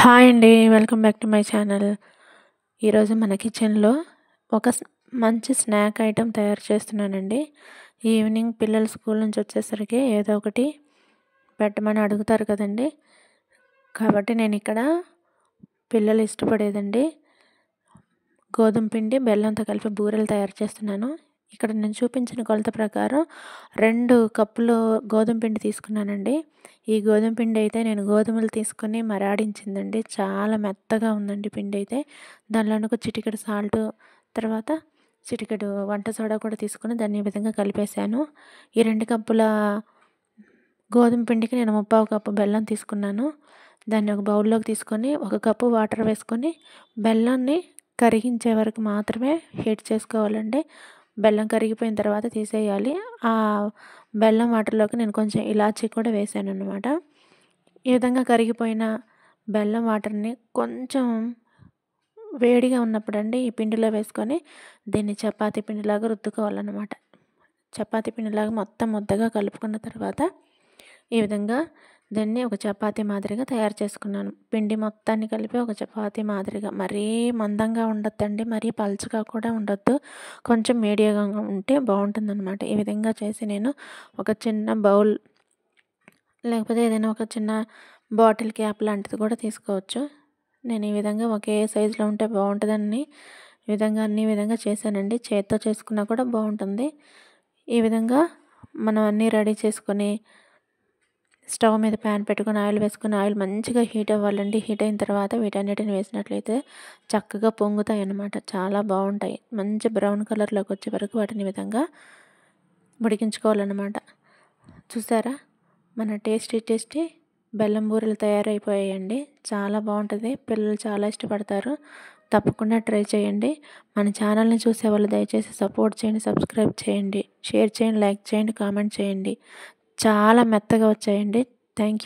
Hi అండి. Welcome back to my channel. ఈరోజు మన కిచెన్లో ఒక మంచి స్నాక్ ఐటెం తయారు చేస్తున్నానండి. ఈవినింగ్ పిల్లలు స్కూల్ నుంచి వచ్చేసరికి ఏదో ఒకటి పెట్టమని అడుగుతారు కదండి. కాబట్టి నేను ఇక్కడ పిల్లలు ఇష్టపడేదండి గోధుమ పిండి బెల్లంతో కలిపి బూరెలు తయారు చేస్తున్నాను. ఇక్కడ నేను చూపించిన కొలత ప్రకారం 2 కప్పులు గోధుమ పిండి తీసుకున్నానండి. ఈ గోధుమ పిండి అయితే నేను గోధుమలు తీసుకొని మరాడించిందండి. చాలా మెత్తగా ఉందండి పిండి అయితే. దానిలోనే ఒక చిటికెడు సాల్ట్, తర్వాత చిటికెడు వంట సోడా కూడా తీసుకొని దాన్ని ఈ విధంగా కలిపేశాను. ఈ 2 కప్పుల గోధుమ పిండికి నేను 3/4 కప్పు బెల్లం తీసుకున్నాను. దాన్ని ఒక బౌల్లోకి తీసుకొని 1 కప్పు వాటర్ వేసుకొని బెల్లాన్ని కరిగించే వరకు మాత్రమే హీట్ చేసుకోవాలండి. బెల్లం కరిగిపోయిన తర్వాత తీసేయాలి. ఆ బెల్లం వాటర్లోకి నేను కొంచెం ఇలాచీ కూడా వేసాను అన్నమాట. ఈ విధంగా కరిగిపోయిన బెల్లం వాటర్ని కొంచెం వేడిగా ఉన్నప్పుడండి ఈ పిండిలో వేసుకొని దీన్ని చపాతీ పిండిలాగా రుద్దుకోవాలన్నమాట. చపాతీ పిండిలాగా మొత్తం ముద్దగా కలుపుకున్న తర్వాత ఈ విధంగా దీన్ని ఒక చపాతీ మాదిరిగా తయారు చేసుకున్నాను. పిండి మొత్తాన్ని కలిపి ఒక చపాతీ మాదిరిగా, మరీ మందంగా ఉండొద్దండి, మరీ పలుచగా కూడా ఉండొద్దు, కొంచెం మీడియంగా ఉంటే బాగుంటుందన్నమాట. ఈ విధంగా చేసి నేను ఒక చిన్న బౌల్ లేకపోతే ఏదైనా ఒక చిన్న బాటిల్ క్యాప్ లాంటిది కూడా తీసుకోవచ్చు. నేను ఈ విధంగా ఒకే సైజులో ఉంటే బాగుంటుందని ఈ విధంగా అన్ని విధంగా చేశానండి. చేత్తో చేసుకున్నా కూడా బాగుంటుంది. ఈ విధంగా మనం అన్నీ రెడీ చేసుకొని స్టవ్ మీద ప్యాన్ పెట్టుకొని ఆయిల్ వేసుకొని ఆయిల్ మంచిగా హీట్ అవ్వాలండి. హీట్ అయిన తర్వాత వీటన్నిటిని వేసినట్లయితే చక్కగా పొంగుతాయి అన్నమాట. చాలా బాగుంటాయి. మంచి బ్రౌన్ కలర్లోకి వచ్చే వరకు వాటిని విధంగా ఉడికించుకోవాలన్నమాట. చూసారా, మన టేస్టీ బెల్లం బూరెలు తయారైపోయాయండి. చాలా బాగుంటుంది. పిల్లలు చాలా ఇష్టపడతారు. తప్పకుండా ట్రై చేయండి. మన ఛానల్ని చూసే వాళ్ళు దయచేసి సపోర్ట్ చేయండి, సబ్స్క్రైబ్ చేయండి, షేర్ చేయండి, లైక్ చేయండి, కామెంట్ చేయండి. చాలా మెత్తగా వచ్చాయండి. Thank you.